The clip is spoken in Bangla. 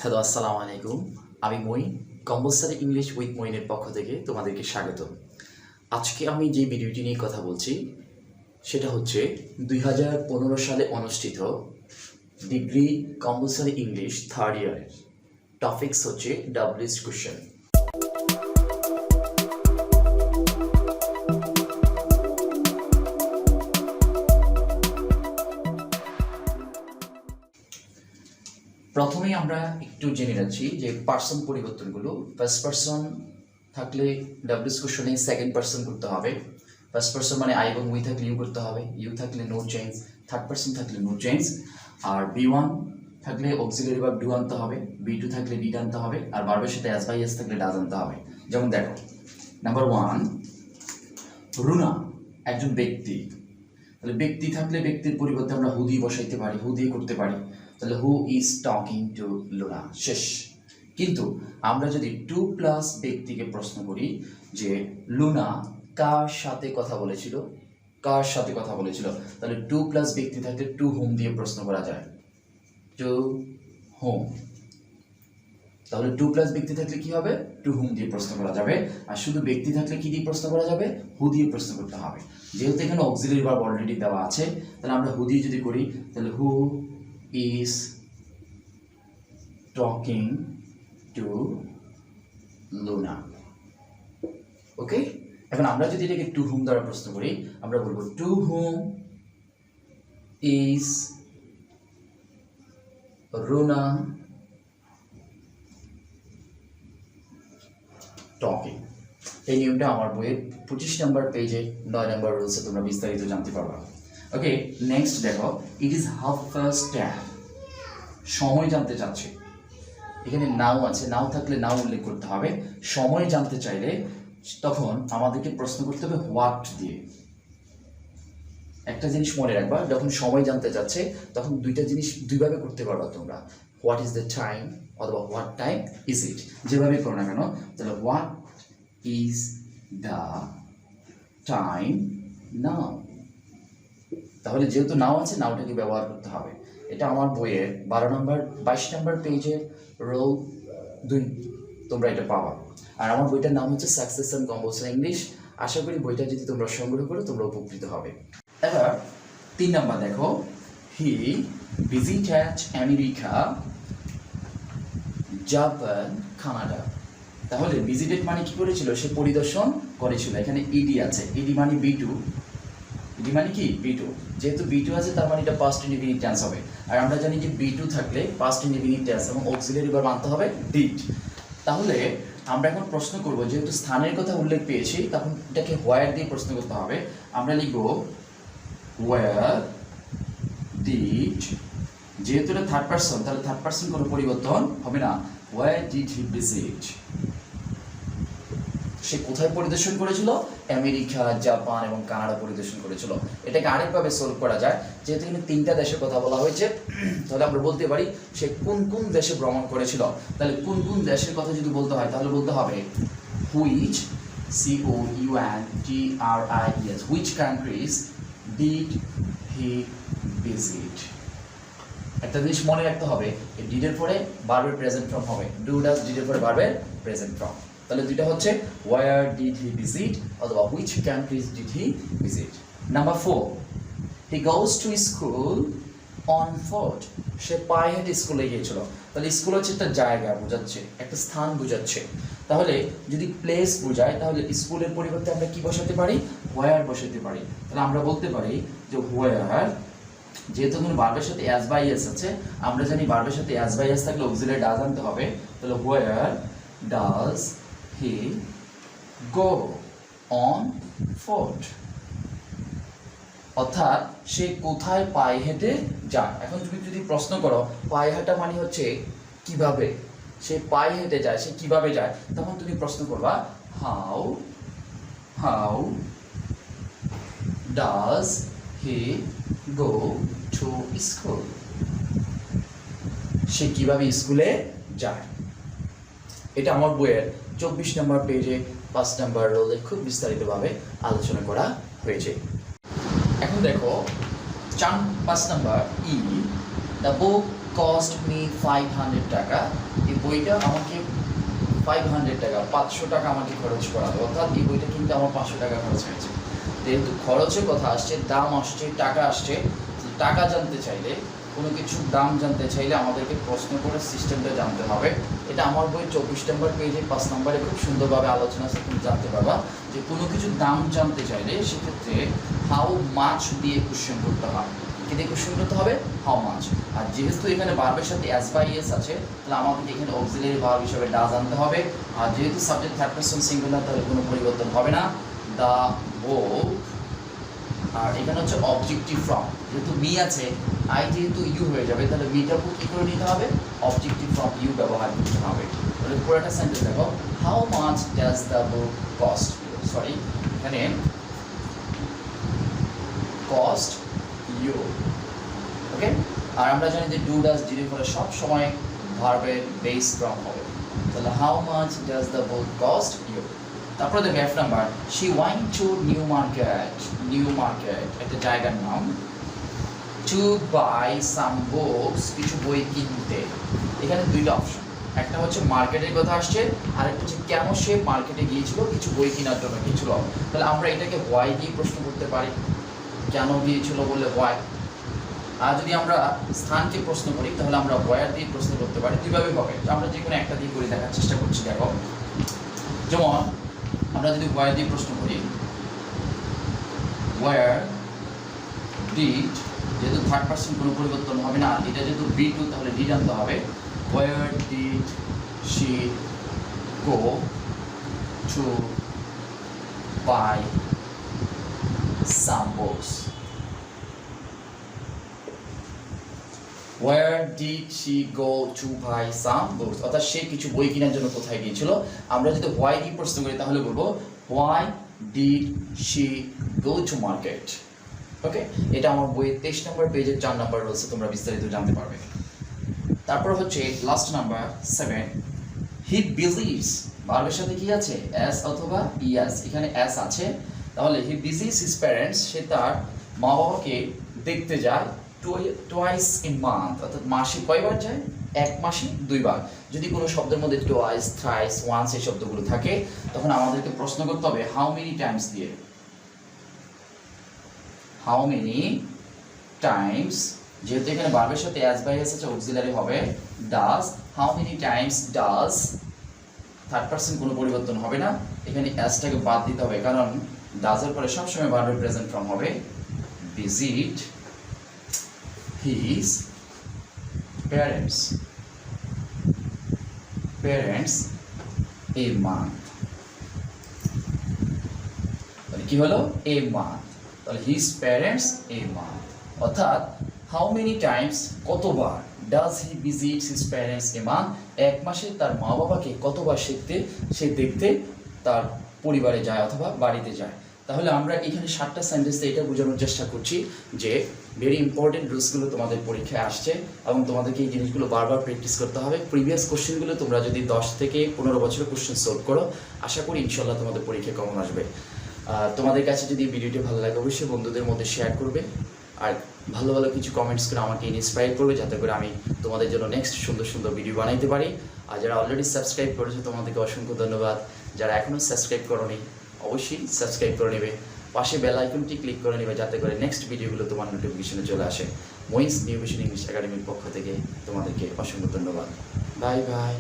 হ্যালো, আসসালামু আলাইকুম। আমি মুইন, কম্পালসারি ইংলিশ উইথ মুইনের পক্ষ থেকে তোমাদেরকে স্বাগত। আজকে আমি যে ভিডিওটি নিয়ে কথা বলছি সেটা হচ্ছে 2015 সালে অনুষ্ঠিত ডিগ্রি কম্পালসারি ইংলিশ থার্ড ইয়ারের টপিকস হচ্ছে ডাব্লিউএস কোশ্চেন। প্রথমেই আমরা একটু জেনে যাচ্ছি যে পার্সন পরিবর্তনগুলো। ফার্স্ট পার্সন থাকলে ডাব্লিউএস কোশ্চেনে সেকেন্ড পার্সন করতে হবে। ফার্স্ট পার্সন মানে আই এবং উই থাকলে ইউ করতে হবে, ইউ থাকলে নো চেঞ্জ, থার্ড পার্সন থাকলে নো চেঞ্জ। আর B1 থাকলে অক্সিলারি ভার্ব ডু আনতে হবে, B2 থাকলে ডিড আনতে হবে, আর ভার্বের সাথে অ্যাজ বাই এস থাকলে ডাজ আনতে হবে। যেমন দেখো, নাম্বার 1, রুনা একজন ব্যক্তি। তাহলে ব্যক্তি থাকলে ব্যক্তির পরিবর্তে আমরা হু দিয়ে বসাইতে পারি, হু দিয়ে করতে পারি। তাহলে who is talking to Luna, শেষ। কিন্তু আমরা যদি 2+ ব্যক্তিকে প্রশ্ন করি যে লুনা কার সাথে কথা বলেছিল, কার সাথে কথা বলেছিল, তাহলে 2+ ব্যক্তি থাকলে টু হোম দিয়ে প্রশ্ন করা যায়, টু হোম। তাহলে 2+ ব্যক্তি থাকলে কি হবে, টু হোম দিয়ে প্রশ্ন করা যাবে। আর শুধু ব্যক্তি থাকলে কি দিয়ে প্রশ্ন করা যাবে, হু দিয়ে প্রশ্ন করতে হবে। যেহেতু এখানে অক্সিলারি ভার্ব অলরেডি দেওয়া আছে, তাহলে আমরা হু দিয়ে যদি করি, তাহলে who is talking to Luna. Okay, এখন আমরা যদি এটাকে টু হুম দ্বারা প্রশ্ন করি, আমরা বলবো to whom is Runa talking. এই নিয়মটা আমার বইয়ের 25 নম্বর পেজে 9 নম্বর রুলসে তোমরা বিস্তারিত জানতে পারবা। ওকে, নেক্সট দেখো, ইট ইজ 10:30। সময় জানতে চাচ্ছে, এখানে নাও আছে, নাও থাকলে নাও উল্লেখ করতে হবে। সময় জানতে চাইলে তখন আমাদেরকে প্রশ্ন করতে হবে হোয়াট দিয়ে। একটা জিনিস মনে রাখবা, যখন সময় জানতে চাচ্ছে তখন দুইটা জিনিস দুইভাবে করতে পারবা তোমরা, হোয়াট ইজ দ্য টাইম অথবা হোয়াট টাইম ইজ ইট, যেভাবে করো না কেন। তাহলে হোয়াট ইজ দ্য টাইম নাও। তাহলে যেহেতু নাও আছে, নাওটাকে ব্যবহার করতে হবে। এটা আমার বইয়ের 22 নম্বর পেজের রোল 2 তোমরা এটা পাবা। আর আমার বইটার নাম হচ্ছে সাকসেস অ্যান্ড কম্পালসারি ইংলিশ। আশা করি বইটা যদি তোমরা সংগ্রহ করো তোমরা উপকৃত হবে। এবার 3 নম্বর দেখো, he visited America, Japan, Canada. তাহলে ভিজিটেড মানে কি করেছিল, সে পরিদর্শন করেছিল। এখানে ইডি আছে, ইডি মানে B2, ইডি মানে কি B2। যেহেতু B2 আছে তার মানে এটা পাস্ট ইনডিফিনিট টেন্স হবে। আর আমরা জানি যে B2 থাকলে পাস্ট ইনডিফিনিট টেন্স এবং অক্সিলারি ভার্ব আনতে হবে ডিড। তাহলে আমরা এখন প্রশ্ন করব, যেহেতু স্থানের কথা উল্লেখ পেয়েছি তখন এটাকে হোয়ার দিয়ে প্রশ্ন করতে হবে। আমরা লিখব হোয়ার ডিড, যেহেতু এটা থার্ড পারসন তাহলে থার্ড পারসন কোনো পরিবর্তন হবে না। হোয়ার ডিড হি ভিজিট, সে কোথায় পরিদর্শন করেছিল, আমেরিকা, জাপান এবং কানাডা পরিদর্শন করেছিল। এটাকে আরেকভাবে সলভ করা যায়, যেহেতু এখানে 3টা দেশের কথা বলা হয়েছে, তাহলে আমরা বলতে পারি সে কোন কোন দেশে ভ্রমণ করেছিল। তাহলে কোন কোন দেশের কথা যদি বলতে হয় তাহলে বলতে হবে which, COUNTRIES, which countries did he visit. একটা জিনিস মনে রাখতে হবে, এই ডিডের পরে ভার্বের প্রেজেন্ট ফর্ম হবে, ডু ডাজ, ডিডের পরে ভার্বের প্রেজেন্ট ফর্ম। তাহলে দুইটা হচ্ছে where did he visit অথবা which countries did he visit. Number 4, he goes to school on foot, সে পায়ে হেঁটে স্কুলে গিয়েছিল। তাহলে স্কুল হচ্ছে একটা জায়গা বোঝাচ্ছে, একটা স্থান বোঝাচ্ছে। তাহলে যদি প্লেস বোঝায় তাহলে স্কুলের পরিবর্তে আমরা কি বসাতে পারি, where বসাতে পারি। তাহলে আমরা বলতে পারি যে where, যেহেতু কোনো ভার্বের সাথে অ্যাজ বাই এস আছে, আমরা জানি ভার্বের সাথে অ্যাজ বাই এস থাকলে অক্সিলারি ডাজ আনতে হবে। তাহলে where does he go on foot, অর্থাৎ সে কোথায় পায়ে হেঁটে যায়। এখন তুমি যদি প্রশ্ন করো পায়ে হাঁটা মানে হচ্ছে কিভাবে, সে পায়ে হেঁটে যায়, সে কিভাবে যায়, তখন তুমি প্রশ্ন করবা how does he go to school, সে কিভাবে স্কুলে যায়। এটা আমার বইয়ের 24 নম্বর পেজে 5 নম্বর রোলে খুব বিস্তারিতভাবে আলোচনা করা হয়েছে। এখন দেখো 5 নম্বর, দ্য বুক কস্ট মি 500 টাকা, এই বইটা আমাকে 500 টাকা 500 টাকা আমাকে খরচ করালো, অর্থাৎ এই বইটা কিনতে আমার 500 টাকা খরচ হয়েছে। যেহেতু খরচের কথা আসছে, দাম আসছে, টাকা আসছে, টাকা জানতে চাইলে, কোনো কিছুর দাম জানতে চাইলে আমাদেরকে প্রশ্ন করে সিস্টেমটা জানতে হবে। এটা আমার বই 24 নম্বর পেজে 5 নম্বরে খুব সুন্দরভাবে আলোচনা আছে, তুমি জানতে পারবা যে কোনো কিছুর দাম জানতে চাইলে সেক্ষেত্রে হাউ মাচ দিয়ে কোশ্চেন করতে হয়। কি দিয়ে কোশ্চেন করতে হবে? How much. আর যেহেতু এখানে ভার্বের সাথে অ্যাজ বাই এস আছে, তাহলে আমাদের এখানে অক্সিলারি ভার্ব হিসেবে ডাজ আনতে হবে। আর যেহেতু সাবজেক্ট থার্ড পারসন সিঙ্গুলার, তাহলে কোনো পরিবর্তন হবে না, দ্য বুক। আর এখানে হচ্ছে অবজেক্টিভ ফ্রম, যেহেতু মি আছে, আই যেহেতু ইউ হয়ে যাবে, তাহলে মিটাকে কী করে নিতে হবে? অবজেক্টিভ ফ্রম ইউ ব্যবহার করতে হবে। তাহলে পুরোটা সেন্টেন্স দেখো, how much does the book cost, sorry এখানে কস্ট ইউ, ওকে। আর আমরা জানি যে ডু ডাজ ডির পরে সব সময় ভার্বের বেস ফ্রম হবে, তাহলে how much does the book cost you. তারপরে দেখো F number, she went to New Market, New Market একটা জায়গার নাম, টু বাই সাম বুকস কিছু বই কিনতে। এখানে দুইটা অপশন, একটা হচ্ছে মার্কেটের কথা আসছে, আর একটা হচ্ছে কেন সে মার্কেটে গিয়েছিল, কিছু বই কেনার জন্য গিয়েছিল। তাহলে আমরা এটাকে হোয়াই দিয়ে প্রশ্ন করতে পারি, কেন গিয়েছিল বলে হোয়াই। আর যদি আমরা স্থানকে প্রশ্ন করি তাহলে আমরা হোয়ার দিয়ে প্রশ্ন করতে পারি। দুইভাবে হবে, আমরা যে কোনো একটা দিয়ে করে দেখার চেষ্টা করছি। দেখো যেমন আমরা যদি হোয়ার দিয়ে প্রশ্ন করি, হোয়ার ডিড, যেহেতু থার্ড পারসন কোনো পরিবর্তন হবে না, এটা যেহেতু বি টু তাহলে ডিড আনতে হবে। Where did she go to buy some books, Where did she go to buy some books? অর্থাৎ সে কিছু বই কেনার জন্য কোথায় গিয়েছিল। আমরা যদি why দিয়ে প্রশ্ন করি তাহলে বলবো why did she go to market? ওকে, এটা আমার বইয়ের 23 নম্বর পেজের 4 নম্বর রয়েছে, তোমরা বিস্তারিত জানতে পারবে। তারপর হচ্ছে লাস্ট নাম্বার 7, he believes, ভার্বের সাথে কি আছে? as অথবা yes, এখানে as আছে, তাহলে he believes his parents, সে তার মা বাবাকে দেখতে যায় টোয়াইস ইন মান্থ, অর্থাৎ মাসে কয়বার যায়? এক মাসে দুইবার। যদি কোনো শব্দের মধ্যে টোয়াইস, থ্রাইস, ওয়ান্স এই শব্দগুলো থাকে, তখন আমাদেরকে প্রশ্ন করতে হবে হাউ মেনি টাইমস দিয়ে। হাউ মেনি টাইমস, যেহেতু এখানে ভার্বের সাথে অ্যাজ বাই এস আছে, অক্সিলারি হবে does. How many Times does, third person কোনো পরিবর্তন হবে না, এখানে অ্যাজটাকে বাদ দিতে হবে, কারণ ডাজের পরে সবসময় ভার্বের প্রেজেন্ট ফর্ম হবে। Visit his parents a month, তাহলে কি হলো? a month, তাহলে his parents a month, অর্থাৎ how many times, কতবার, does he visit his parents a month, এক মাসে তার মা বাবাকে কতবার সে দেখতে তার পরিবারে যায় অথবা বাড়িতে যায়। তাহলে আমরা এখানে 7টা সেন্টেন্সে এটা বোঝানোর চেষ্টা করছি যে ভেরি ইম্পর্টেন্ট রুলসগুলো তোমাদের পরীক্ষায় আসছে এবং তোমাদেরকে এই জিনিসগুলো বারবার প্র্যাকটিস করতে হবে। প্রিভিয়াস কোশ্চেনগুলো তোমরা যদি 10 থেকে 15 বছরের কোশ্চেন সলভ করো, আশা করি ইনশাল্লাহ তোমাদের পরীক্ষা কমন আসবে। তোমাদের কাছে যদি ভিডিওটি ভালো লাগে অবশ্যই বন্ধুদের মধ্যে শেয়ার করবে, আর ভালো ভালো কিছু কমেন্টস করে আমাকে ইন্সপায়ার করবে, যাতে করে আমি তোমাদের জন্য নেক্সট সুন্দর সুন্দর ভিডিও বানাইতে পারি। আর যারা অলরেডি সাবস্ক্রাইব করেছো তোমাদেরকে অসংখ্য ধন্যবাদ। যারা এখনও সাবস্ক্রাইব করোনি অবশ্যই সাবস্ক্রাইব করে নেবে, পাশে বেল আইকনটি ক্লিক করে নেবে, যাতে করে নেক্সট ভিডিওগুলো তোমার নোটিফিকেশনে চলে আসে। মুইন্স নিউ ভিশন ইংলিশ একাডেমির পক্ষ থেকে তোমাদেরকে অসংখ্য ধন্যবাদ। Bye bye.